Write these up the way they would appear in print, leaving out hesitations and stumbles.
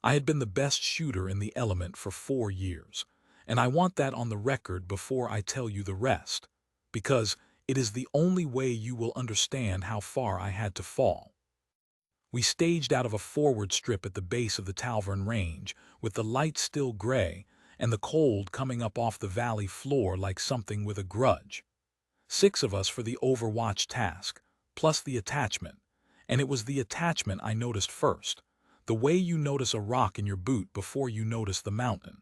I had been the best shooter in the element for 4 years, and I want that on the record before I tell you the rest, because it is the only way you will understand how far I had to fall. We staged out of a forward strip at the base of the Talvern Range, with the light still gray and the cold coming up off the valley floor like something with a grudge. 6 of us for the overwatch task, plus the attachment, and it was the attachment I noticed first, the way you notice a rock in your boot before you notice the mountain.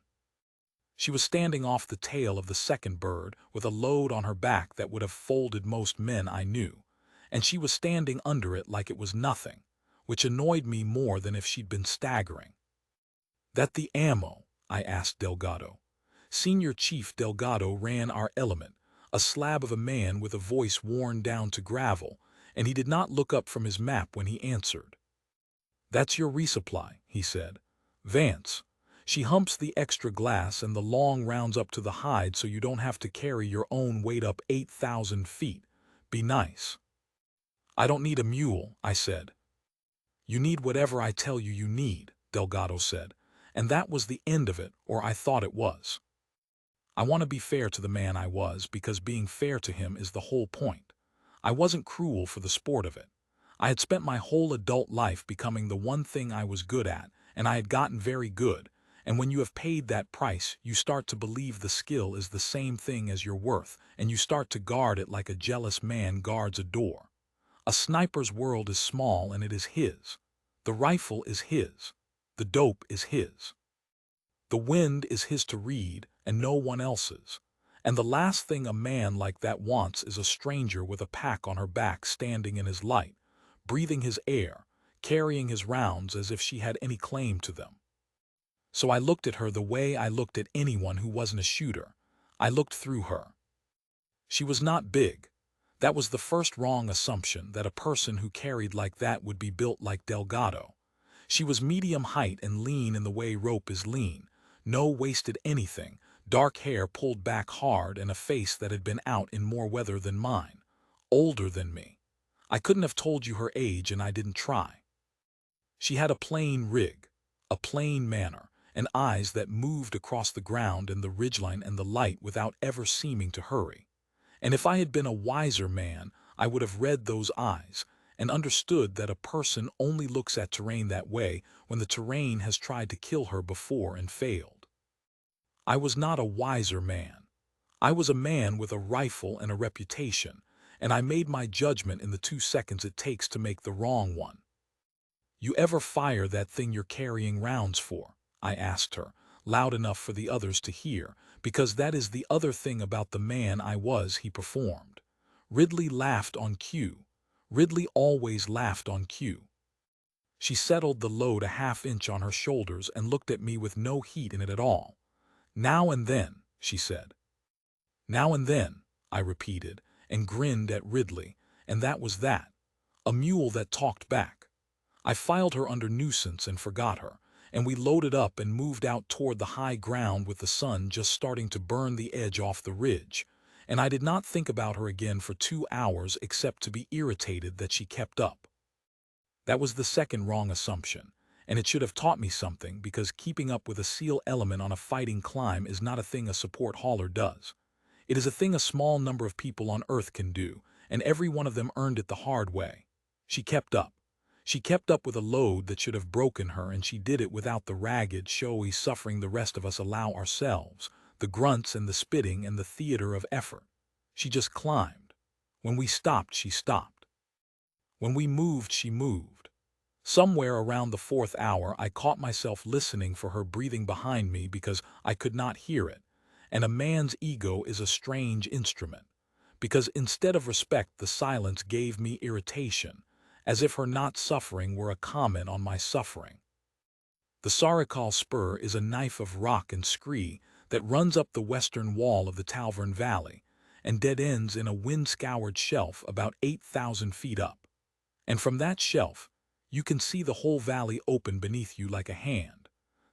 She was standing off the tail of the second bird with a load on her back that would have folded most men I knew, and she was standing under it like it was nothing, which annoyed me more than if she'd been staggering. "That the ammo?" I asked Delgado. Senior Chief Delgado ran our element, a slab of a man with a voice worn down to gravel, and he did not look up from his map when he answered. "That's your resupply," he said. "Vance, she humps the extra glass and the long rounds up to the hide so you don't have to carry your own weight up 8,000 feet. Be nice." "I don't need a mule," I said. "You need whatever I tell you you need," Delgado said, and that was the end of it, or I thought it was. I want to be fair to the man I was, because being fair to him is the whole point. I wasn't cruel for the sport of it. I had spent my whole adult life becoming the one thing I was good at, and I had gotten very good, and when you have paid that price, you start to believe the skill is the same thing as your worth, and you start to guard it like a jealous man guards a door. A sniper's world is small and it is his. The rifle is his. The dope is his. The wind is his to read and no one else's. And the last thing a man like that wants is a stranger with a pack on her back standing in his light, breathing his air, carrying his rounds as if she had any claim to them. So I looked at her the way I looked at anyone who wasn't a shooter. I looked through her. She was not big. That was the first wrong assumption, that a person who carried like that would be built like Delgado. She was medium height and lean in the way rope is lean, no wasted anything, dark hair pulled back hard and a face that had been out in more weather than mine. Older than me. I couldn't have told you her age and I didn't try. She had a plain rig, a plain manner, and eyes that moved across the ground and the ridgeline and the light without ever seeming to hurry. And if I had been a wiser man, I would have read those eyes and understood that a person only looks at terrain that way when the terrain has tried to kill her before and failed. I was not a wiser man. I was a man with a rifle and a reputation, and I made my judgment in the 2 seconds it takes to make the wrong one. "You ever fire that thing you're carrying rounds for?" I asked her, loud enough for the others to hear, because that is the other thing about the man I was he performed. Ridley laughed on cue. Ridley always laughed on cue. She settled the load a half-inch on her shoulders and looked at me with no heat in it at all. "Now and then," she said. "Now and then," I repeated, and grinned at Ridley, and that was that. A mule that talked back. I filed her under nuisance and forgot her, and we loaded up and moved out toward the high ground with the sun just starting to burn the edge off the ridge, and I did not think about her again for 2 hours except to be irritated that she kept up. That was the second wrong assumption, and it should have taught me something, because keeping up with a SEAL element on a fighting climb is not a thing a support hauler does. It is a thing a small number of people on Earth can do, and every one of them earned it the hard way. She kept up. She kept up with a load that should have broken her, and she did it without the ragged, showy suffering the rest of us allow ourselves, the grunts and the spitting and the theater of effort. She just climbed. When we stopped, she stopped. When we moved, she moved. Somewhere around the 4th hour, I caught myself listening for her breathing behind me because I could not hear it, and a man's ego is a strange instrument, because instead of respect, the silence gave me irritation, as if her not suffering were a comment on my suffering. The Sarikal Spur is a knife of rock and scree that runs up the western wall of the Talvern Valley and dead ends in a wind-scoured shelf about 8,000 feet up. And from that shelf, you can see the whole valley open beneath you like a hand,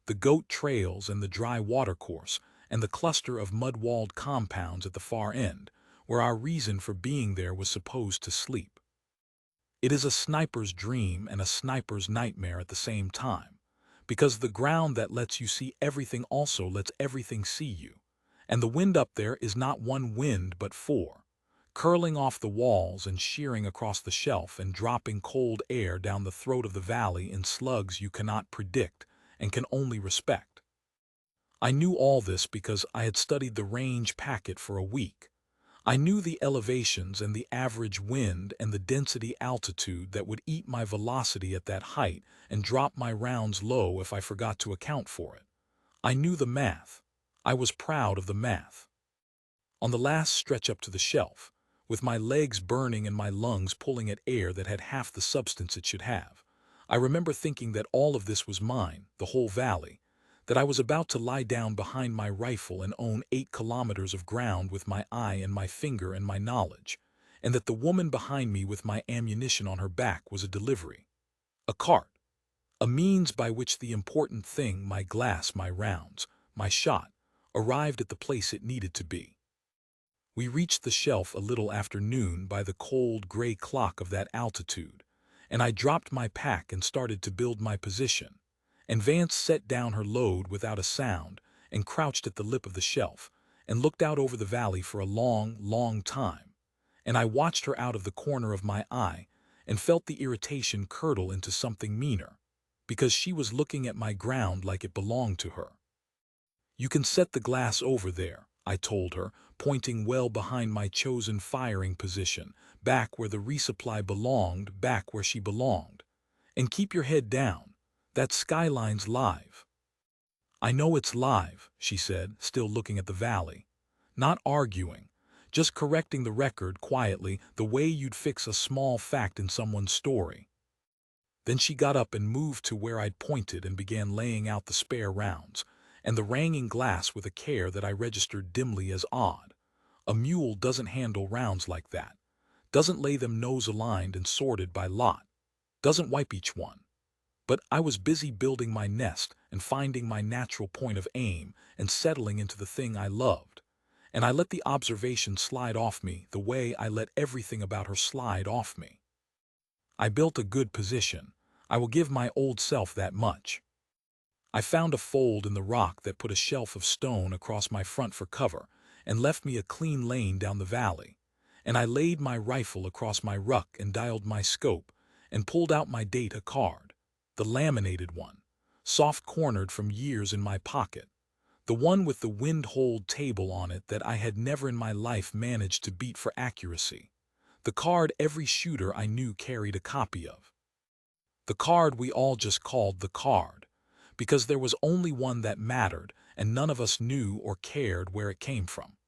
the goat trails and the dry watercourse and the cluster of mud-walled compounds at the far end, where our reason for being there was supposed to sleep. It is a sniper's dream and a sniper's nightmare at the same time, because the ground that lets you see everything also lets everything see you. And the wind up there is not one wind but four, curling off the walls and shearing across the shelf and dropping cold air down the throat of the valley in slugs you cannot predict and can only respect. I knew all this because I had studied the range packet for a week. I knew the elevations and the average wind and the density altitude that would eat my velocity at that height and drop my rounds low if I forgot to account for it. I knew the math. I was proud of the math. On the last stretch up to the shelf, with my legs burning and my lungs pulling at air that had half the substance it should have, I remember thinking that all of this was mine, the whole valley, that I was about to lie down behind my rifle and own 8 kilometers of ground with my eye and my finger and my knowledge, and that the woman behind me with my ammunition on her back was a delivery, a cart, a means by which the important thing, my glass, my rounds, my shot, arrived at the place it needed to be. We reached the shelf a little after noon by the cold gray clock of that altitude, and I dropped my pack and started to build my position, and Vance set down her load without a sound and crouched at the lip of the shelf and looked out over the valley for a long, long time, and I watched her out of the corner of my eye and felt the irritation curdle into something meaner, because she was looking at my ground like it belonged to her. "You can set the glass over there," I told her, pointing well behind my chosen firing position, back where the resupply belonged, back where she belonged. "And keep your head down. That skyline's live." "I know it's live," she said, still looking at the valley. Not arguing, just correcting the record quietly the way you'd fix a small fact in someone's story. Then she got up and moved to where I'd pointed and began laying out the spare rounds, and the ranging glass with a care that I registered dimly as odd. A mule doesn't handle rounds like that, doesn't lay them nose-aligned and sorted by lot, doesn't wipe each one. But I was busy building my nest and finding my natural point of aim and settling into the thing I loved. And I let the observation slide off me the way I let everything about her slide off me. I built a good position. I will give my old self that much. I found a fold in the rock that put a shelf of stone across my front for cover and left me a clean lane down the valley, and I laid my rifle across my ruck and dialed my scope and pulled out my data card, the laminated one, soft-cornered from years in my pocket, the one with the wind-holed table on it that I had never in my life managed to beat for accuracy, the card every shooter I knew carried a copy of. The card we all just called the card, because there was only one that mattered and none of us knew or cared where it came from.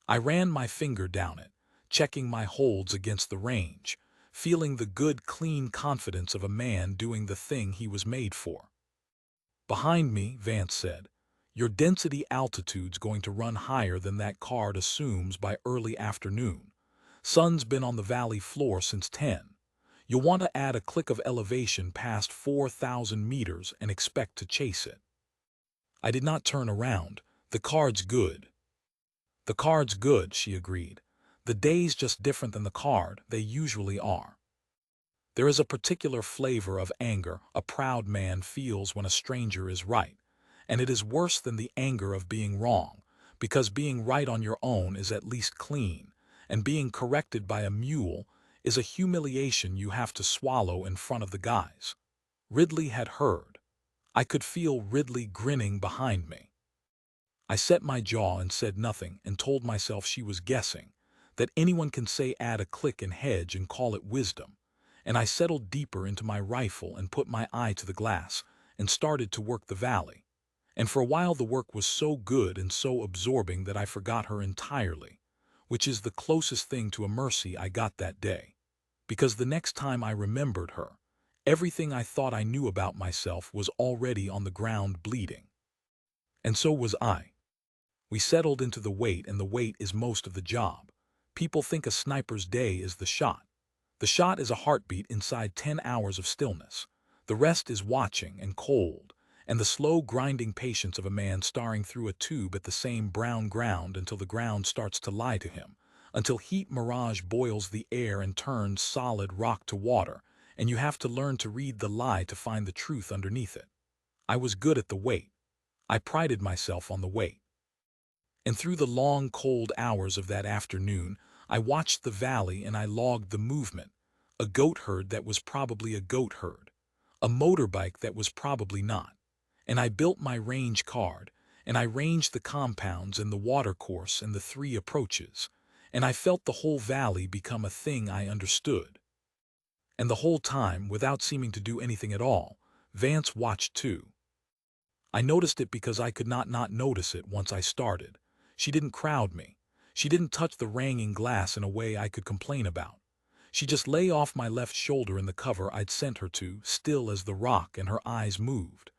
I ran my finger down it, checking my holds against the range, feeling the good, clean confidence of a man doing the thing he was made for. "Behind me," Vance said, "your density altitude's going to run higher than that card assumes by early afternoon. Sun's been on the valley floor since 10. You'll want to add a click of elevation past 4,000 meters and expect to chase it." I did not turn around. "The card's good." "The card's good," she agreed. "The day's just different than the card, they usually are." There is a particular flavor of anger a proud man feels when a stranger is right, and it is worse than the anger of being wrong, because being right on your own is at least clean, and being corrected by a mule is a humiliation you have to swallow in front of the guys. Ridley had heard. I could feel Ridley grinning behind me. I set my jaw and said nothing and told myself she was guessing, that anyone can say add a click and hedge and call it wisdom, and I settled deeper into my rifle and put my eye to the glass and started to work the valley. And for a while the work was so good and so absorbing that I forgot her entirely, which is the closest thing to a mercy I got that day, because the next time I remembered her, everything I thought I knew about myself was already on the ground bleeding. And so was I. We settled into the wait, and the wait is most of the job. People think a sniper's day is the shot. The shot is a heartbeat inside 10 hours of stillness. The rest is watching and cold, and the slow grinding patience of a man staring through a tube at the same brown ground until the ground starts to lie to him, until heat mirage boils the air and turns solid rock to water, and you have to learn to read the lie to find the truth underneath it. I was good at the weight. I prided myself on the weight. And through the long, cold hours of that afternoon, I watched the valley and I logged the movement. A goat herd that was probably a goat herd. A motorbike that was probably not. And I built my range card, and I ranged the compounds and the watercourse and the 3 approaches, and I felt the whole valley become a thing I understood. And the whole time, without seeming to do anything at all, Vance watched too. I noticed it because I could not notice it once I started. She didn't crowd me. She didn't touch the ranging glass in a way I could complain about. She just lay off my left shoulder in the cover I'd sent her to, still as the rock, and her eyes moved.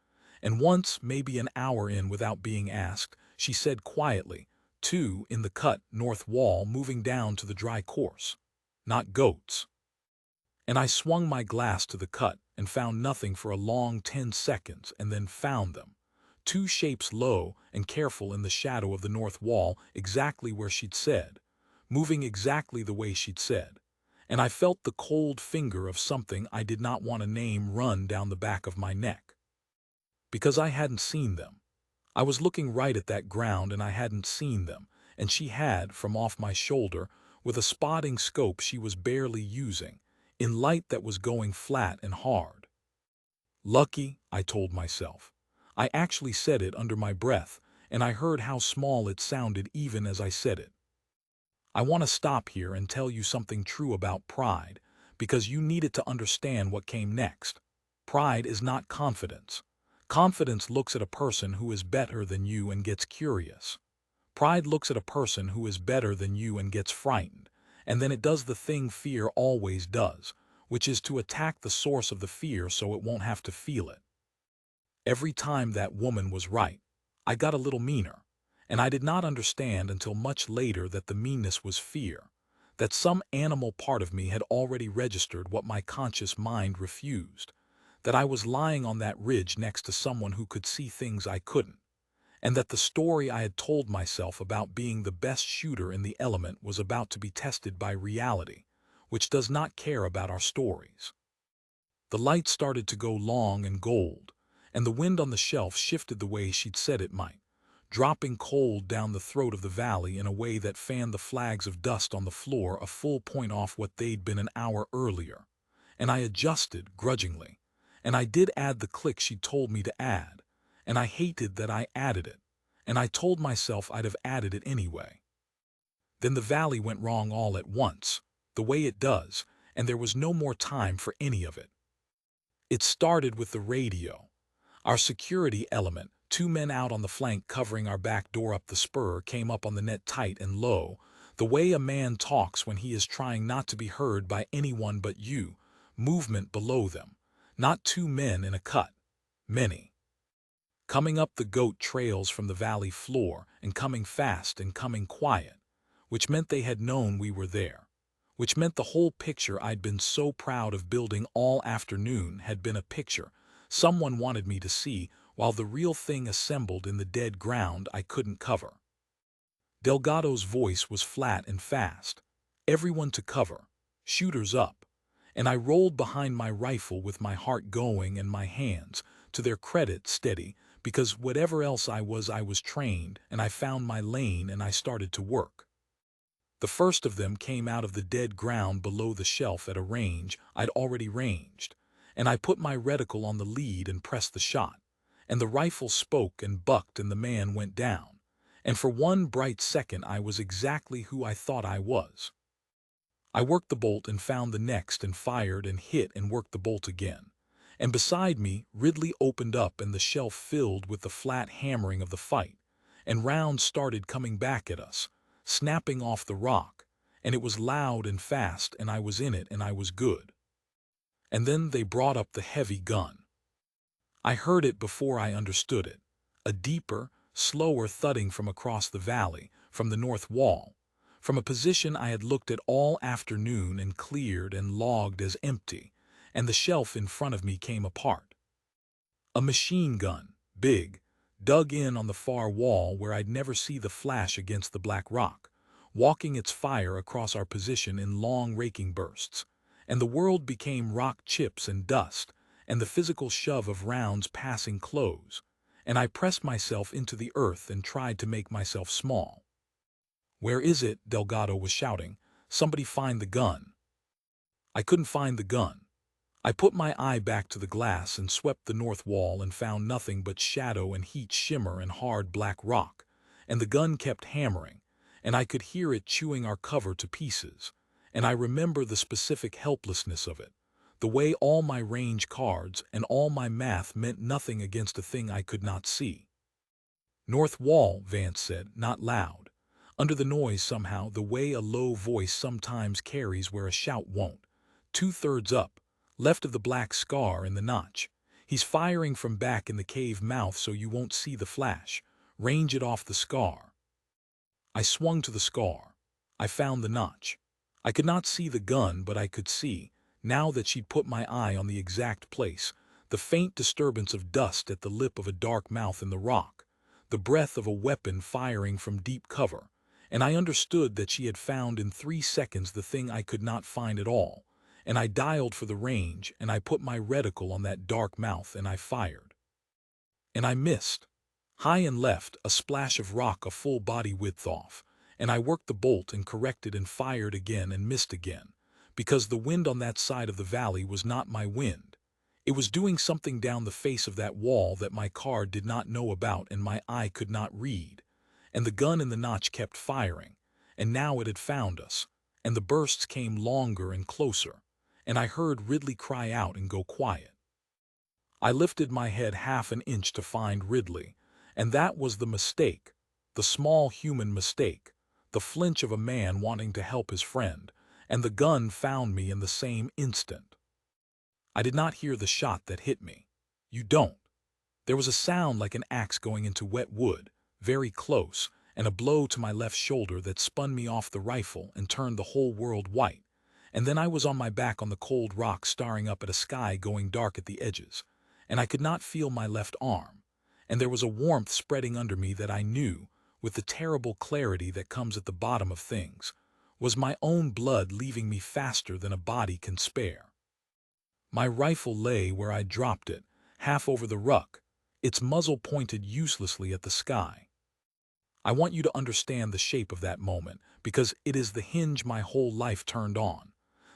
And once, maybe an hour in without being asked, she said quietly, 2 in the cut, north wall, moving down to the dry course. Not goats. And I swung my glass to the cut and found nothing for a long 10 seconds and then found them. 2 shapes low and careful in the shadow of the north wall, exactly where she'd said, moving exactly the way she'd said. And I felt the cold finger of something I did not want to name run down the back of my neck. Because I hadn't seen them. I was looking right at that ground and I hadn't seen them, and she had, from off my shoulder, with a spotting scope she was barely using, in light that was going flat and hard. Lucky, I told myself. I actually said it under my breath, and I heard how small it sounded even as I said it. I want to stop here and tell you something true about pride, because you needed to understand what came next. Pride is not confidence. Confidence looks at a person who is better than you and gets curious. Pride looks at a person who is better than you and gets frightened, and then it does the thing fear always does, which is to attack the source of the fear so it won't have to feel it. Every time that woman was right, I got a little meaner, and I did not understand until much later that the meanness was fear, that some animal part of me had already registered what my conscious mind refused, that I was lying on that ridge next to someone who could see things I couldn't, and that the story I had told myself about being the best shooter in the element was about to be tested by reality, which does not care about our stories. The light started to go long and gold, and the wind on the shelf shifted the way she'd said it might, dropping cold down the throat of the valley in a way that fanned the flags of dust on the floor a full point off what they'd been an hour earlier. And I adjusted, grudgingly. And I did add the click she'd told me to add, and I hated that I added it, and I told myself I'd have added it anyway. Then the valley went wrong all at once, the way it does, and there was no more time for any of it. It started with the radio. Our security element, 2 men out on the flank covering our back door up the spur, came up on the net tight and low, the way a man talks when he is trying not to be heard by anyone but you, movement below them. Not 2 men in a cut. Many. Coming up the goat trails from the valley floor, and coming fast and coming quiet, which meant they had known we were there, which meant the whole picture I'd been so proud of building all afternoon had been a picture someone wanted me to see, while the real thing assembled in the dead ground I couldn't cover. Delgado's voice was flat and fast. Everyone to cover. Shooters up. And I rolled behind my rifle with my heart going and my hands, to their credit, steady, because whatever else I was trained, and I found my lane and I started to work. The first of them came out of the dead ground below the shelf at a range I'd already ranged, and I put my reticle on the lead and pressed the shot, and the rifle spoke and bucked and the man went down, and for one bright second I was exactly who I thought I was. I worked the bolt and found the next and fired and hit and worked the bolt again. And beside me, Ridley opened up and the shelf filled with the flat hammering of the fight, and rounds started coming back at us, snapping off the rock, and it was loud and fast and I was in it and I was good. And then they brought up the heavy gun. I heard it before I understood it, a deeper, slower thudding from across the valley, from the north wall, from a position I had looked at all afternoon and cleared and logged as empty, and the shelf in front of me came apart. A machine gun, big, dug in on the far wall where I'd never see the flash against the black rock, walking its fire across our position in long raking bursts, and the world became rock chips and dust, and the physical shove of rounds passing close, and I pressed myself into the earth and tried to make myself small. "Where is it?" Delgado was shouting. "Somebody find the gun." I couldn't find the gun. I put my eye back to the glass and swept the north wall and found nothing but shadow and heat shimmer and hard black rock, and the gun kept hammering, and I could hear it chewing our cover to pieces, and I remember the specific helplessness of it, the way all my range cards and all my math meant nothing against a thing I could not see. "North wall," Vance said, not loud. Under the noise somehow, the way a low voice sometimes carries where a shout won't. "2/3 up, left of the black scar in the notch. He's firing from back in the cave mouth so you won't see the flash. Range it off the scar." I swung to the scar. I found the notch. I could not see the gun, but I could see, now that she'd put my eye on the exact place, the faint disturbance of dust at the lip of a dark mouth in the rock, the breath of a weapon firing from deep cover, and I understood that she had found in 3 seconds the thing I could not find at all, and I dialed for the range, and I put my reticle on that dark mouth, and I fired. And I missed. High and left, a splash of rock a full body width off, and I worked the bolt and corrected and fired again and missed again, because the wind on that side of the valley was not my wind. It was doing something down the face of that wall that my card did not know about and my eye could not read. And the gun in the notch kept firing, and now it had found us, and the bursts came longer and closer, and I heard Ridley cry out and go quiet. I lifted my head half an inch to find Ridley, and that was the mistake, the small human mistake, the flinch of a man wanting to help his friend, and the gun found me in the same instant. I did not hear the shot that hit me. You don't. There was a sound like an axe going into wet wood, very close, and a blow to my left shoulder that spun me off the rifle and turned the whole world white, and then I was on my back on the cold rock staring up at a sky going dark at the edges, and I could not feel my left arm, and there was a warmth spreading under me that I knew, with the terrible clarity that comes at the bottom of things, was my own blood leaving me faster than a body can spare. My rifle lay where I dropped it, half over the ruck, its muzzle pointed uselessly at the sky. I want you to understand the shape of that moment, because it is the hinge my whole life turned on.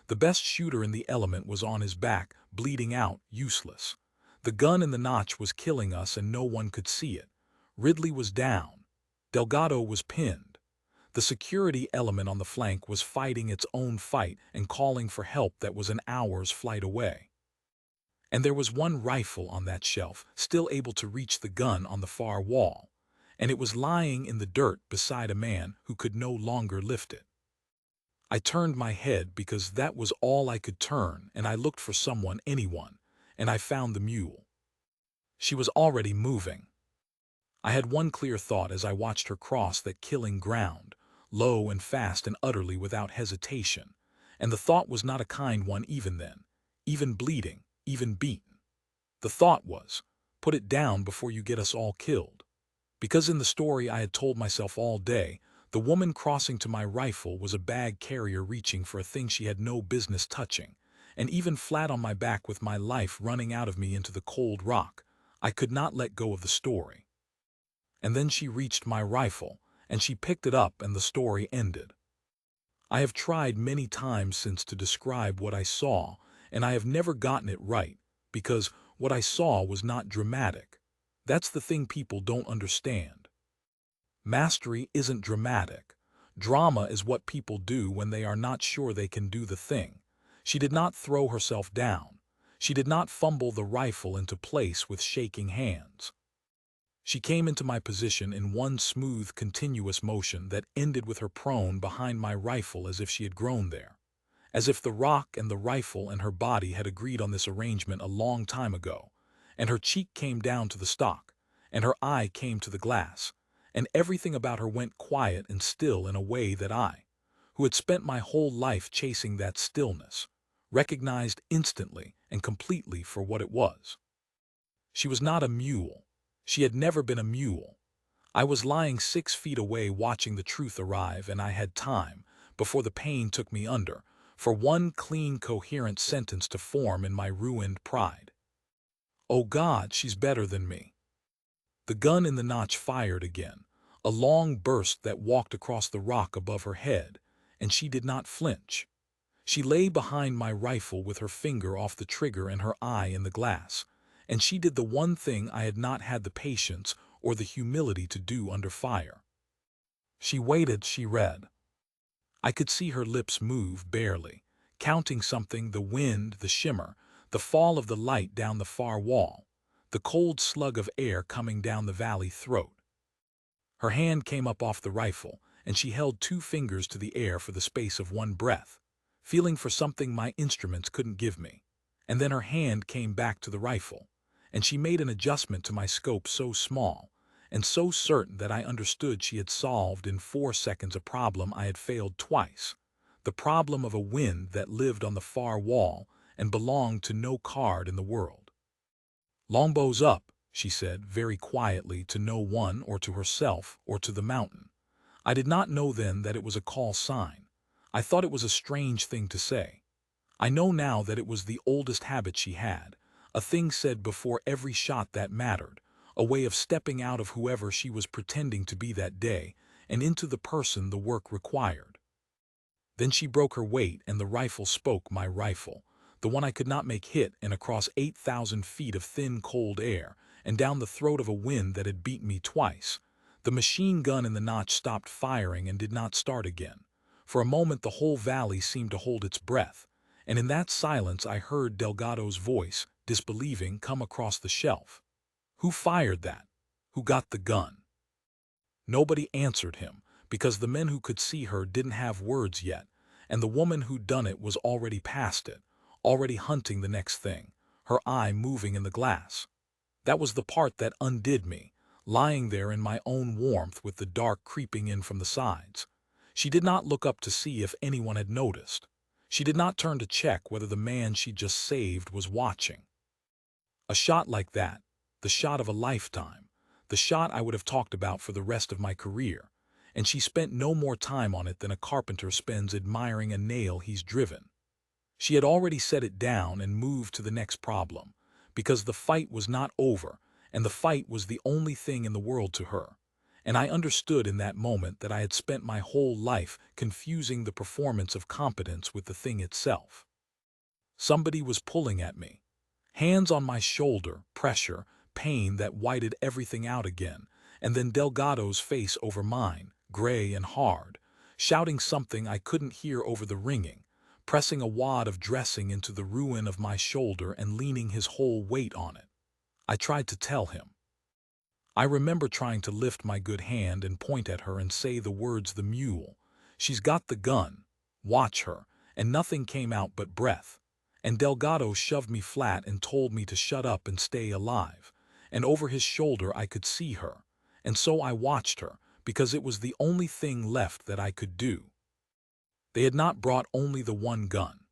The best shooter in the element was on his back, bleeding out, useless. The gun in the notch was killing us and no one could see it. Ridley was down. Delgado was pinned. The security element on the flank was fighting its own fight and calling for help that was an hour's flight away. And there was one rifle on that shelf, still able to reach the gun on the far wall, and it was lying in the dirt beside a man who could no longer lift it. I turned my head because that was all I could turn, and I looked for someone, anyone, and I found the mule. She was already moving. I had one clear thought as I watched her cross that killing ground, low and fast and utterly without hesitation, and the thought was not a kind one even then, even bleeding, even beaten. The thought was, put it down before you get us all killed. Because in the story I had told myself all day, the woman crossing to my rifle was a bag carrier reaching for a thing she had no business touching, and even flat on my back with my life running out of me into the cold rock, I could not let go of the story. And then she reached my rifle, and she picked it up and the story ended. I have tried many times since to describe what I saw, and I have never gotten it right, because what I saw was not dramatic. That's the thing people don't understand. Mastery isn't dramatic. Drama is what people do when they are not sure they can do the thing. She did not throw herself down. She did not fumble the rifle into place with shaking hands. She came into my position in one smooth, continuous motion that ended with her prone behind my rifle as if she had grown there, as if the rock and the rifle and her body had agreed on this arrangement a long time ago, and her cheek came down to the stock, and her eye came to the glass, and everything about her went quiet and still in a way that I, who had spent my whole life chasing that stillness, recognized instantly and completely for what it was. She was not a mule. She had never been a mule. I was lying 6 feet away watching the truth arrive, and I had time, before the pain took me under, for one clean, coherent sentence to form in my ruined pride. Oh God, she's better than me. The gun in the notch fired again, a long burst that walked across the rock above her head, and she did not flinch. She lay behind my rifle with her finger off the trigger and her eye in the glass, and she did the one thing I had not had the patience or the humility to do under fire. She waited, she read. I could see her lips move barely, counting something, the wind, the shimmer, the fall of the light down the far wall, the cold slug of air coming down the valley throat. Her hand came up off the rifle, and she held two fingers to the air for the space of one breath, feeling for something my instruments couldn't give me. And then her hand came back to the rifle, and she made an adjustment to my scope so small and so certain that I understood she had solved in 4 seconds a problem I had failed twice, the problem of a wind that lived on the far wall and belonged to no card in the world. "Longbows up," she said very quietly, to no one or to herself or to the mountain. I did not know then that it was a call sign. I thought it was a strange thing to say. I know now that it was the oldest habit she had, a thing said before every shot that mattered, a way of stepping out of whoever she was pretending to be that day and into the person the work required. Then she broke her weight and the rifle spoke, my rifle, the one I could not make hit, and across 8,000 feet of thin cold air and down the throat of a wind that had beaten me twice. The machine gun in the notch stopped firing and did not start again. For a moment the whole valley seemed to hold its breath, and in that silence I heard Delgado's voice, disbelieving, come across the shelf. "Who fired that? Who got the gun?" Nobody answered him, because the men who could see her didn't have words yet, and the woman who'd done it was already past it, already hunting the next thing, her eye moving in the glass. That was the part that undid me, lying there in my own warmth with the dark creeping in from the sides. She did not look up to see if anyone had noticed. She did not turn to check whether the man she'd just saved was watching. A shot like that, the shot of a lifetime, the shot I would have talked about for the rest of my career, and she spent no more time on it than a carpenter spends admiring a nail he's driven. She had already set it down and moved to the next problem, because the fight was not over, and the fight was the only thing in the world to her. And I understood in that moment that I had spent my whole life confusing the performance of competence with the thing itself. Somebody was pulling at me. Hands on my shoulder, pressure, pain that whited everything out again, and then Delgado's face over mine, gray and hard, shouting something I couldn't hear over the ringing, pressing a wad of dressing into the ruin of my shoulder and leaning his whole weight on it. I tried to tell him. I remember trying to lift my good hand and point at her and say the words, "The mule. She's got the gun. Watch her," and nothing came out but breath. And Delgado shoved me flat and told me to shut up and stay alive. And over his shoulder I could see her. And so I watched her, because it was the only thing left that I could do. They had not brought only the one gun.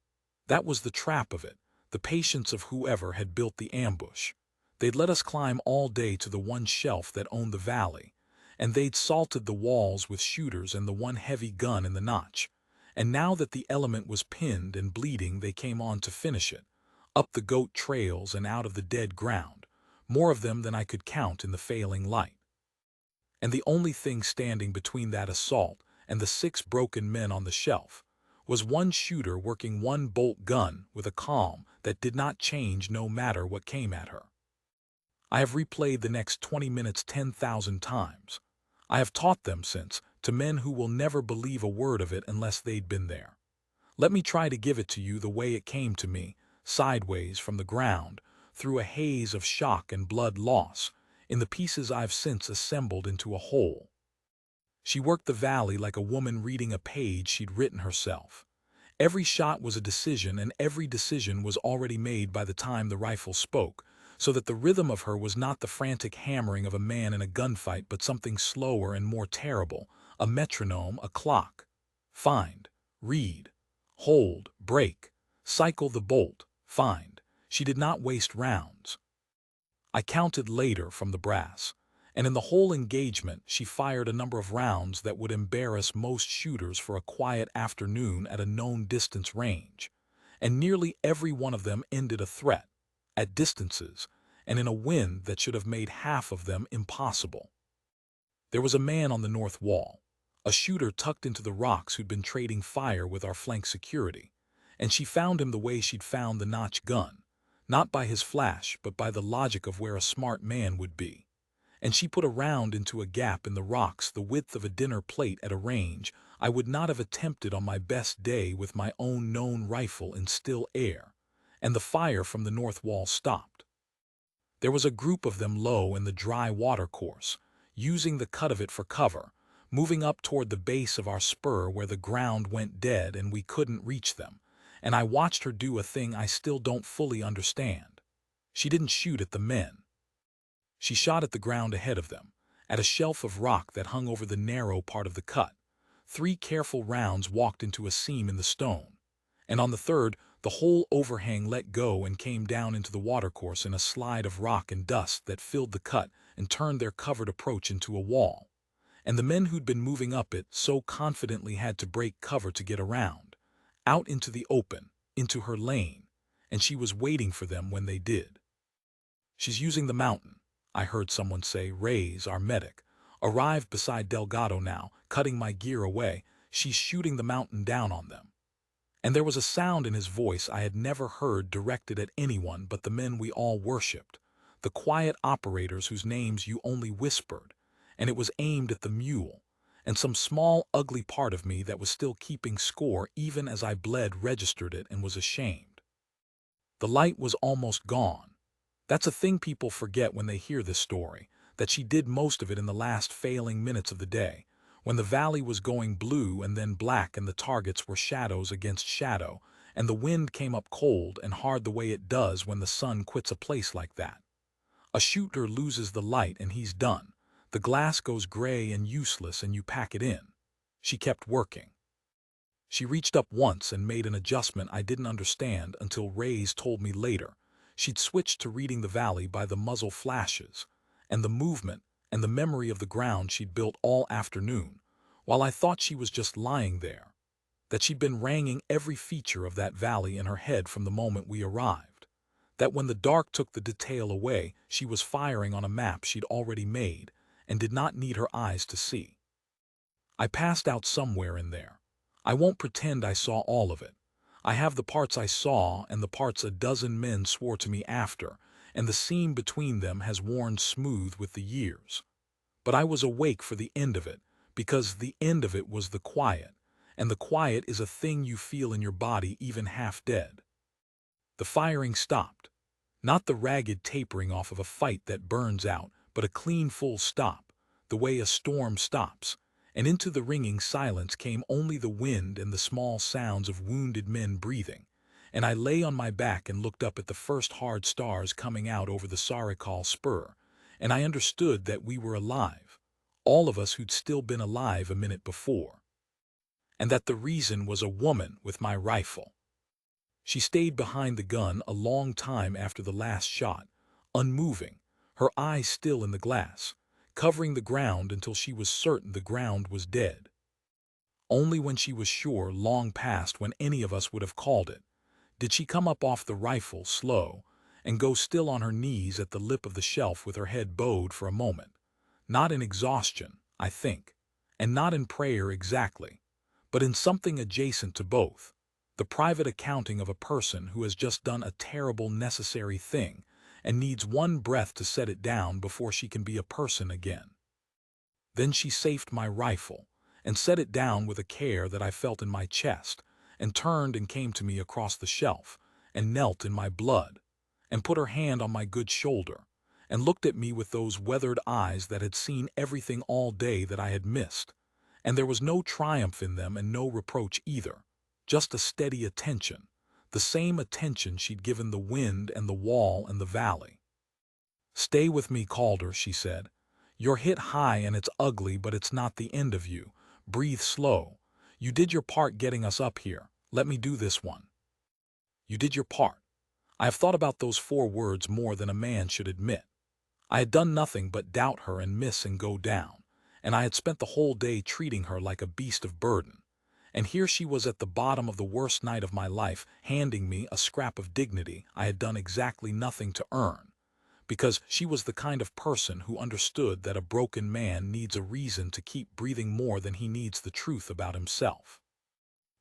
That was the trap of it, the patience of whoever had built the ambush. They'd let us climb all day to the one shelf that owned the valley, and they'd salted the walls with shooters and the one heavy gun in the notch. And now that the element was pinned and bleeding, they came on to finish it, up the goat trails and out of the dead ground, more of them than I could count in the failing light. And the only thing standing between that assault and the 6 broken men on the shelf was one shooter working one bolt gun with a calm that did not change no matter what came at her. I have replayed the next 20 minutes 10,000 times. I have taught them since, to men who will never believe a word of it unless they'd been there. Let me try to give it to you the way it came to me, sideways from the ground, through a haze of shock and blood loss, in the pieces I've since assembled into a whole. She worked the valley like a woman reading a page she'd written herself. Every shot was a decision, and every decision was already made by the time the rifle spoke, so that the rhythm of her was not the frantic hammering of a man in a gunfight, but something slower and more terrible, a metronome, a clock. Find, read, hold, break, cycle the bolt, find. She did not waste rounds. I counted later from the brass, and in the whole engagement she fired a number of rounds that would embarrass most shooters for a quiet afternoon at a known distance range, and nearly every one of them ended a threat, at distances, and in a wind that should have made half of them impossible. There was a man on the north wall, a shooter tucked into the rocks who'd been trading fire with our flank security, and she found him the way she'd found the notch gun, not by his flash but by the logic of where a smart man would be. And she put a round into a gap in the rocks the width of a dinner plate at a range I would not have attempted on my best day with my own known rifle in still air, and the fire from the north wall stopped. There was a group of them low in the dry water course, using the cut of it for cover, moving up toward the base of our spur where the ground went dead and we couldn't reach them, and I watched her do a thing I still don't fully understand. She didn't shoot at the men. She shot at the ground ahead of them, at a shelf of rock that hung over the narrow part of the cut. 3 careful rounds walked into a seam in the stone, and on the third, the whole overhang let go and came down into the watercourse in a slide of rock and dust that filled the cut and turned their covered approach into a wall. And the men who'd been moving up it so confidently had to break cover to get around, out into the open, into her lane, and she was waiting for them when they did. "She's using the mountain," I heard someone say. Reyes, our medic, arrived beside Delgado now, cutting my gear away. "She's shooting the mountain down on them." And there was a sound in his voice I had never heard directed at anyone but the men we all worshipped, the quiet operators whose names you only whispered, and it was aimed at the mule, and some small, ugly part of me that was still keeping score even as I bled registered it and was ashamed. The light was almost gone. That's a thing people forget when they hear this story, that she did most of it in the last failing minutes of the day, when the valley was going blue and then black and the targets were shadows against shadow, and the wind came up cold and hard the way it does when the sun quits a place like that. A shooter loses the light and he's done. The glass goes gray and useless and you pack it in. She kept working. She reached up once and made an adjustment I didn't understand until Reyes told me later. She'd switched to reading the valley by the muzzle flashes, and the movement and the memory of the ground she'd built all afternoon, while I thought she was just lying there, that she'd been wrangling every feature of that valley in her head from the moment we arrived, that when the dark took the detail away, she was firing on a map she'd already made and did not need her eyes to see. I passed out somewhere in there. I won't pretend I saw all of it. I have the parts I saw and the parts a dozen men swore to me after, and the seam between them has worn smooth with the years. But I was awake for the end of it, because the end of it was the quiet, and the quiet is a thing you feel in your body even half dead. The firing stopped. Not the ragged tapering off of a fight that burns out, but a clean full stop, the way a storm stops. And into the ringing silence came only the wind and the small sounds of wounded men breathing, and I lay on my back and looked up at the first hard stars coming out over the Sarikal spur, and I understood that we were alive, all of us who'd still been alive a minute before, and that the reason was a woman with my rifle. She stayed behind the gun a long time after the last shot, unmoving, her eyes still in the glass, covering the ground until she was certain the ground was dead. Only when she was sure, long past when any of us would have called it, did she come up off the rifle slow and go still on her knees at the lip of the shelf with her head bowed for a moment, not in exhaustion, I think, and not in prayer exactly, but in something adjacent to both, the private accounting of a person who has just done a terrible necessary thing and needs one breath to set it down before she can be a person again. Then she safed my rifle and set it down with a care that I felt in my chest, and turned and came to me across the shelf and knelt in my blood and put her hand on my good shoulder and looked at me with those weathered eyes that had seen everything all day that I had missed, and there was no triumph in them and no reproach either, just a steady attention, the same attention she'd given the wind and the wall and the valley. "Stay with me, Calder," she said. "You're hit high and it's ugly, but it's not the end of you. Breathe slow. You did your part getting us up here. Let me do this one." You did your part. I have thought about those 4 words more than a man should admit. I had done nothing but doubt her and miss and go down, and I had spent the whole day treating her like a beast of burden. And here she was at the bottom of the worst night of my life, handing me a scrap of dignity I had done exactly nothing to earn, because she was the kind of person who understood that a broken man needs a reason to keep breathing more than he needs the truth about himself.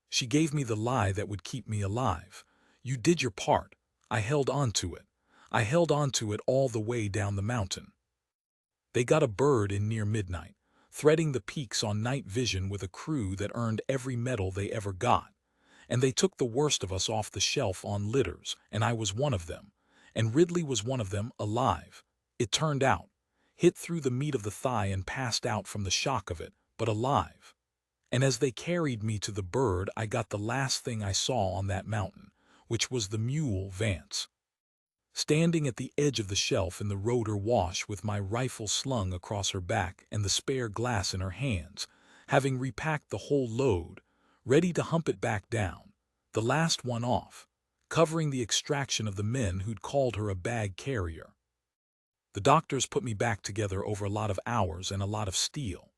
She gave me the lie that would keep me alive. You did your part. I held on to it. I held on to it all the way down the mountain. They got a bird in near midnight, threading the peaks on night vision with a crew that earned every medal they ever got. And they took the worst of us off the shelf on litters, and I was one of them. And Ridley was one of them, alive. It turned out. Hit through the meat of the thigh and passed out from the shock of it, but alive. And as they carried me to the bird, I got the last thing I saw on that mountain, which was the mule Vance, standing at the edge of the shelf in the rotor wash with my rifle slung across her back and the spare glass in her hands, having repacked the whole load, ready to hump it back down, the last one off, covering the extraction of the men who'd called her a bag carrier. The doctors put me back together over a lot of hours and a lot of steel.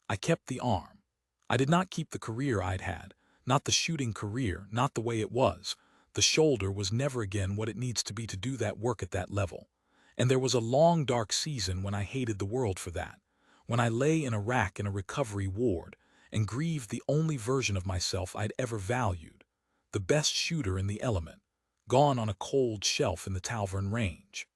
I kept the arm. I did not keep the career I'd had, not the shooting career, not the way it was. The shoulder was never again what it needs to be to do that work at that level. And there was a long dark season when I hated the world for that, when I lay in a rack in a recovery ward and grieved the only version of myself I'd ever valued, the best shooter in the element, gone on a cold shelf in the Talvern Range.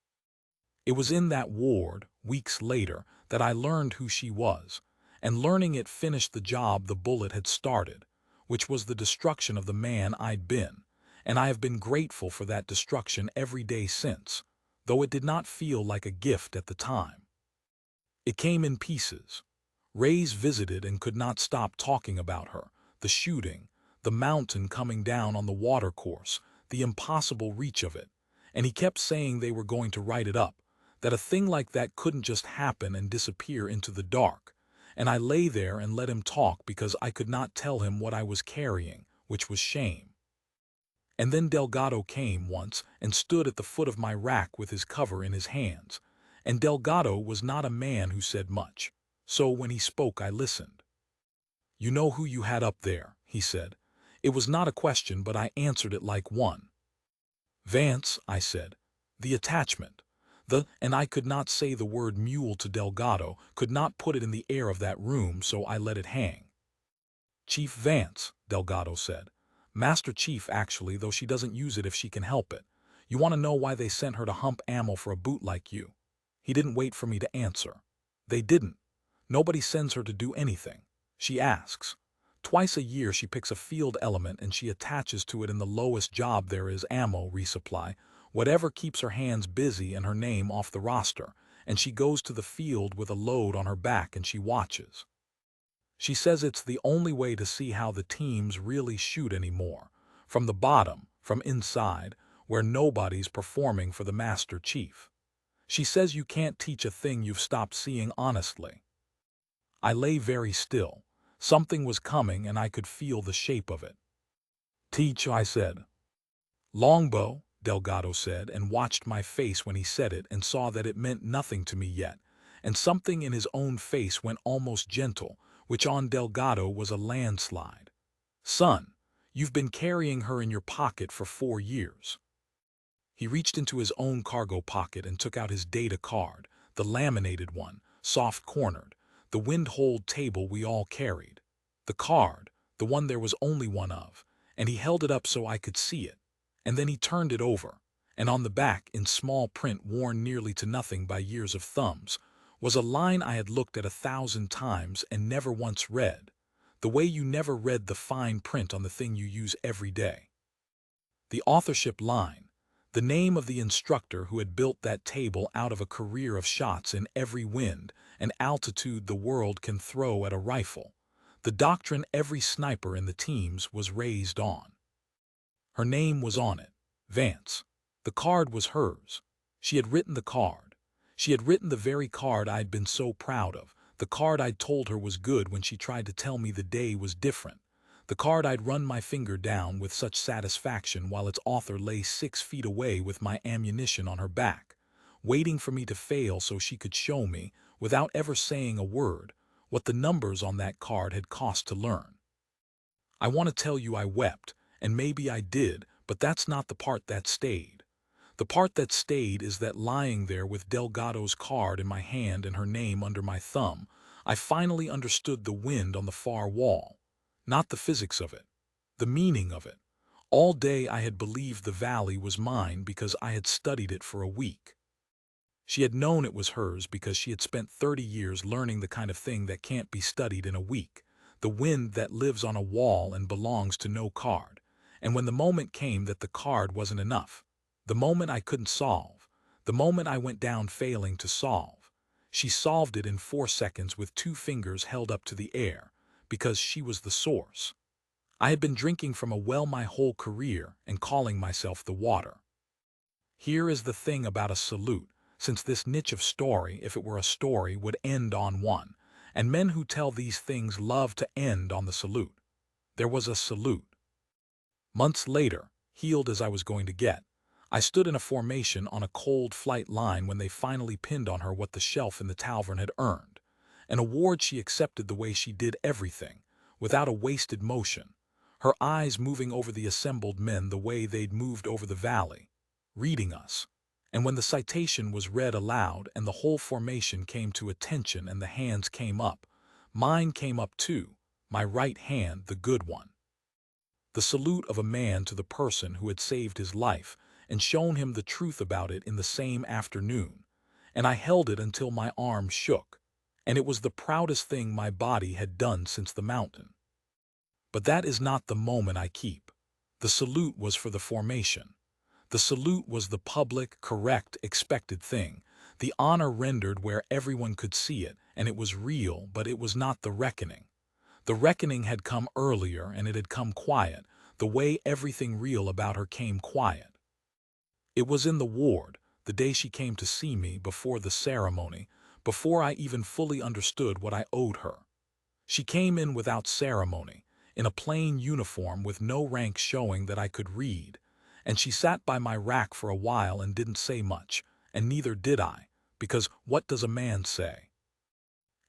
It was in that ward, weeks later, that I learned who she was, and learning it finished the job the bullet had started, which was the destruction of the man I'd been, and I have been grateful for that destruction every day since, though it did not feel like a gift at the time. It came in pieces. Ray's visited and could not stop talking about her, the shooting, the mountain coming down on the watercourse, the impossible reach of it, and he kept saying they were going to write it up, that a thing like that couldn't just happen and disappear into the dark, and I lay there and let him talk because I could not tell him what I was carrying, which was shame. And then Delgado came once and stood at the foot of my rack with his cover in his hands, and Delgado was not a man who said much, so when he spoke I listened. "You know who you had up there," he said. It was not a question, but I answered it like one. "Vance," I said. "The attachment. And I could not say the word mule to Delgado, could not put it in the air of that room, so I let it hang. "Chief Vance," Delgado said. "Master Chief, actually, though she doesn't use it if she can help it. You want to know why they sent her to hump ammo for a boot like you?" He didn't wait for me to answer. "They didn't. Nobody sends her to do anything. She asks. Twice a year she picks a field element and she attaches to it in the lowest job there is, ammo resupply, whatever keeps her hands busy and her name off the roster, and she goes to the field with a load on her back and she watches. She says it's the only way to see how the teams really shoot anymore, from the bottom, from inside, where nobody's performing for the Master Chief. She says you can't teach a thing you've stopped seeing honestly." I lay very still. Something was coming and I could feel the shape of it. "Teach," I said. "Longbow," Delgado said, and watched my face when he said it and saw that it meant nothing to me yet, and something in his own face went almost gentle, which on Delgado was a landslide. "Son, you've been carrying her in your pocket for 4 years. He reached into his own cargo pocket and took out his data card, the laminated one, soft-cornered, the wind-holed table we all carried. The card, the one there was only one of, and he held it up so I could see it. And then he turned it over, and on the back, in small print worn nearly to nothing by years of thumbs, was a line I had looked at 1,000 times and never once read, the way you never read the fine print on the thing you use every day. The authorship line, the name of the instructor who had built that table out of a career of shots in every wind and altitude the world can throw at a rifle, the doctrine every sniper in the teams was raised on. Her name was on it, Vance. The card was hers. She had written the card. She had written the very card I'd been so proud of, the card I'd told her was good when she tried to tell me the day was different, the card I'd run my finger down with such satisfaction while its author lay 6 feet away with my ammunition on her back, waiting for me to fail so she could show me, without ever saying a word, what the numbers on that card had cost to learn. I want to tell you I wept, and maybe I did, but that's not the part that stayed. The part that stayed is that lying there with Delgado's card in my hand and her name under my thumb, I finally understood the wind on the far wall. Not the physics of it, the meaning of it. All day I had believed the valley was mine because I had studied it for a week. She had known it was hers because she had spent 30 years learning the kind of thing that can't be studied in a week, the wind that lives on a wall and belongs to no card. And when the moment came that the card wasn't enough, the moment I couldn't solve, the moment I went down failing to solve, she solved it in 4 seconds with 2 fingers held up to the air, because she was the source. I had been drinking from a well my whole career and calling myself the water. Here is the thing about a salute, since this niche of story, if it were a story, would end on one, and men who tell these things love to end on the salute. There was a salute. Months later, healed as I was going to get, I stood in a formation on a cold flight line when they finally pinned on her what the shelf in the tavern had earned, an award she accepted the way she did everything, without a wasted motion, her eyes moving over the assembled men the way they'd moved over the valley, reading us. And when the citation was read aloud and the whole formation came to attention and the hands came up, mine came up too, my right hand, the good one. The salute of a man to the person who had saved his life and shown him the truth about it in the same afternoon, and I held it until my arm shook, and it was the proudest thing my body had done since the mountain. But that is not the moment I keep. The salute was for the formation. The salute was the public, correct, expected thing, the honor rendered where everyone could see it, and it was real, but it was not the reckoning. The reckoning had come earlier, and it had come quiet, the way everything real about her came quiet. It was in the ward, the day she came to see me, before the ceremony, before I even fully understood what I owed her. She came in without ceremony, in a plain uniform with no rank showing that I could read, and she sat by my rack for a while and didn't say much, and neither did I, because what does a man say?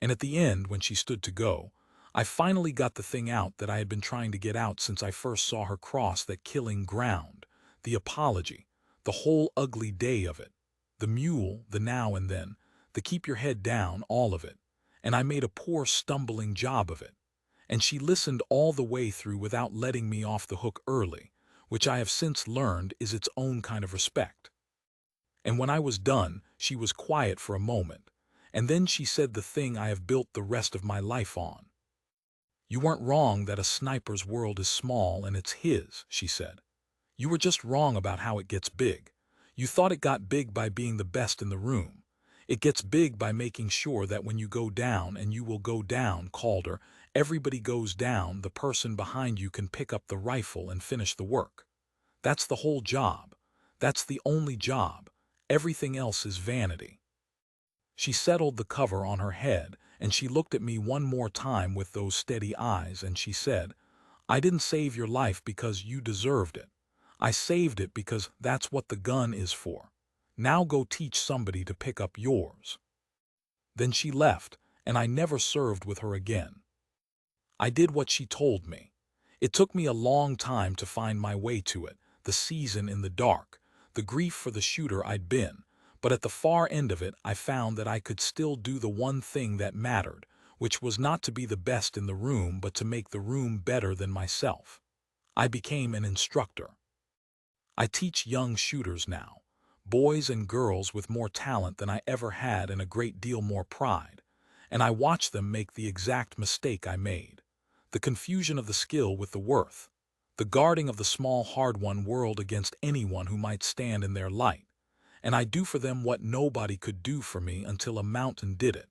And at the end, when she stood to go, I finally got the thing out that I had been trying to get out since I first saw her cross that killing ground, the apology, the whole ugly day of it, the mule, the now and then, the keep your head down, all of it, and I made a poor stumbling job of it. And she listened all the way through without letting me off the hook early, which I have since learned is its own kind of respect. And when I was done, she was quiet for a moment, and then she said the thing I have built the rest of my life on. "You weren't wrong that a sniper's world is small and it's his," she said. "You were just wrong about how it gets big. You thought it got big by being the best in the room. It gets big by making sure that when you go down, and you will go down, Calder, everybody goes down, the person behind you can pick up the rifle and finish the work. That's the whole job. That's the only job. Everything else is vanity." She settled the cover on her head, and she looked at me one more time with those steady eyes, and she said, "I didn't save your life because you deserved it. I saved it because that's what the gun is for. Now go teach somebody to pick up yours." Then she left, and I never served with her again. I did what she told me. It took me a long time to find my way to it, the season in the dark, the grief for the shooter I'd been, but at the far end of it I found that I could still do the one thing that mattered, which was not to be the best in the room but to make the room better than myself. I became an instructor. I teach young shooters now, boys and girls with more talent than I ever had and a great deal more pride, and I watch them make the exact mistake I made. The confusion of the skill with the worth, the guarding of the small hard-won world against anyone who might stand in their light, and I do for them what nobody could do for me until a mountain did it,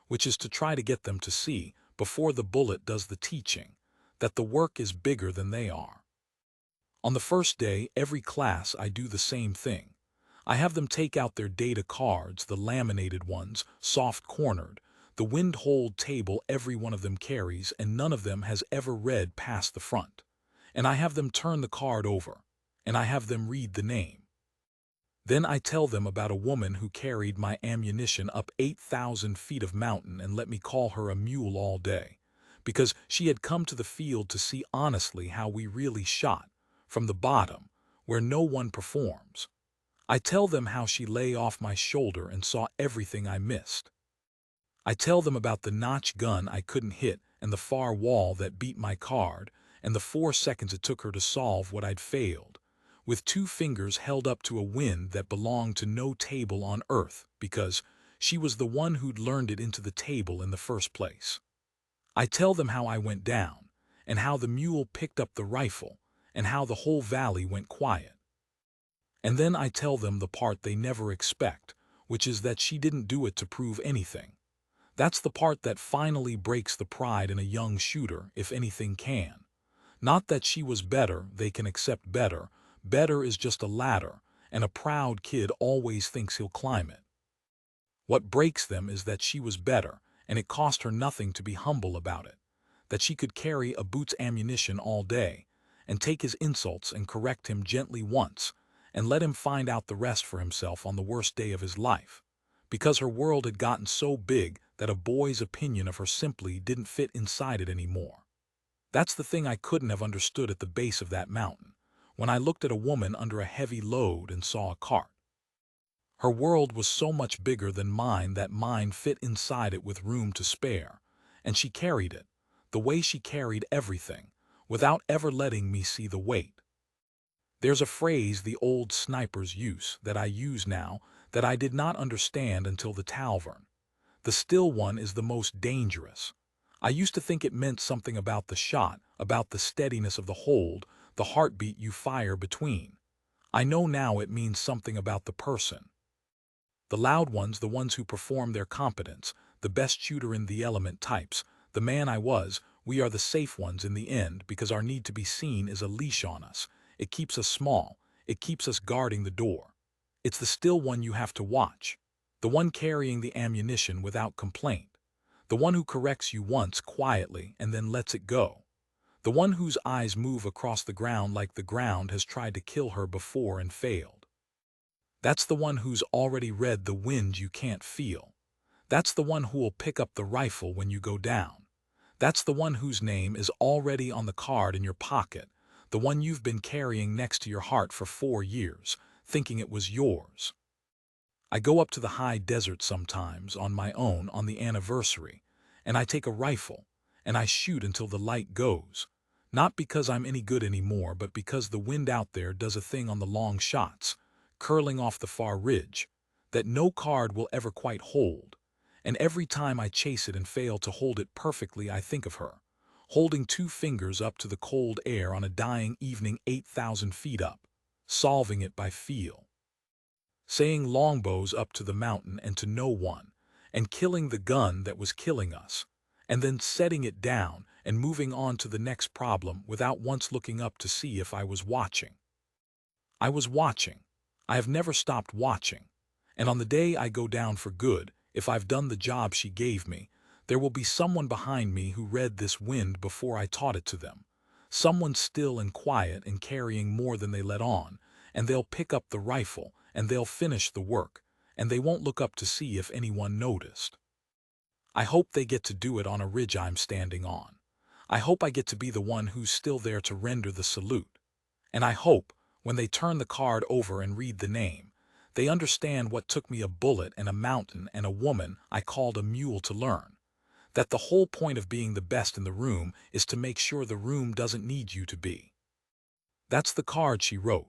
which is to try to get them to see, before the bullet does the teaching, that the work is bigger than they are. On the first day, every class I do the same thing. I have them take out their data cards, the laminated ones, soft-cornered, the wind-holed table every one of them carries, and none of them has ever read past the front. And I have them turn the card over, and I have them read the name. Then I tell them about a woman who carried my ammunition up 8,000 feet of mountain and let me call her a mule all day, because she had come to the field to see honestly how we really shot, from the bottom, where no one performs. I tell them how she lay off my shoulder and saw everything I missed. I tell them about the notch gun I couldn't hit and the far wall that beat my card and the 4 seconds it took her to solve what I'd failed, with 2 fingers held up to a wind that belonged to no table on earth because she was the one who'd learned it into the table in the first place. I tell them how I went down, and how the mule picked up the rifle, and how the whole valley went quiet. And then I tell them the part they never expect, which is that she didn't do it to prove anything. That's the part that finally breaks the pride in a young shooter, if anything can. Not that she was better, they can accept better. Better is just a ladder, and a proud kid always thinks he'll climb it. What breaks them is that she was better, and it cost her nothing to be humble about it. That she could carry a boot's ammunition all day, and take his insults and correct him gently once, and let him find out the rest for himself on the worst day of his life. Because her world had gotten so big that a boy's opinion of her simply didn't fit inside it anymore. That's the thing I couldn't have understood at the base of that mountain, when I looked at a woman under a heavy load and saw a cart. Her world was so much bigger than mine that mine fit inside it with room to spare, and she carried it, the way she carried everything, without ever letting me see the weight. There's a phrase the old snipers use that I use now that I did not understand until the Talvern. The still one is the most dangerous. I used to think it meant something about the shot, about the steadiness of the hold, the heartbeat you fire between. I know now it means something about the person. The loud ones, the ones who perform their competence, the best shooter in the element types, the man I was, we are the safe ones in the end because our need to be seen is a leash on us. It keeps us small. It keeps us guarding the door. It's the still one you have to watch. The one carrying the ammunition without complaint. The one who corrects you once quietly and then lets it go. The one whose eyes move across the ground like the ground has tried to kill her before and failed. That's the one who's already read the wind you can't feel. That's the one who will pick up the rifle when you go down. That's the one whose name is already on the card in your pocket, the one you've been carrying next to your heart for 4 years, thinking it was yours. I go up to the high desert sometimes on my own on the anniversary, and I take a rifle, and I shoot until the light goes. Not because I'm any good anymore, but because the wind out there does a thing on the long shots, curling off the far ridge, that no card will ever quite hold. And every time I chase it and fail to hold it perfectly, I think of her, holding 2 fingers up to the cold air on a dying evening 8,000 feet up, solving it by feel. Saying longbows up to the mountain and to no one, and killing the gun that was killing us, and then setting it down and moving on to the next problem without once looking up to see if I was watching. I was watching. I have never stopped watching. And on the day I go down for good, if I've done the job she gave me, there will be someone behind me who read this wind before I taught it to them. Someone still and quiet and carrying more than they let on, and they'll pick up the rifle, and they'll finish the work, and they won't look up to see if anyone noticed. I hope they get to do it on a ridge I'm standing on. I hope I get to be the one who's still there to render the salute. And I hope, when they turn the card over and read the name, they understand what took me a bullet and a mountain and a woman I called a mule to learn. That the whole point of being the best in the room is to make sure the room doesn't need you to be. That's the card she wrote.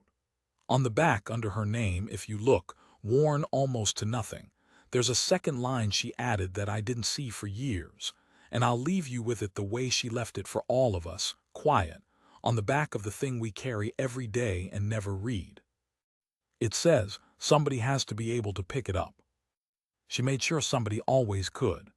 On the back under her name, if you look, worn almost to nothing, there's a second line she added that I didn't see for years, and I'll leave you with it the way she left it for all of us, quiet, on the back of the thing we carry every day and never read. It says, somebody has to be able to pick it up. She made sure somebody always could.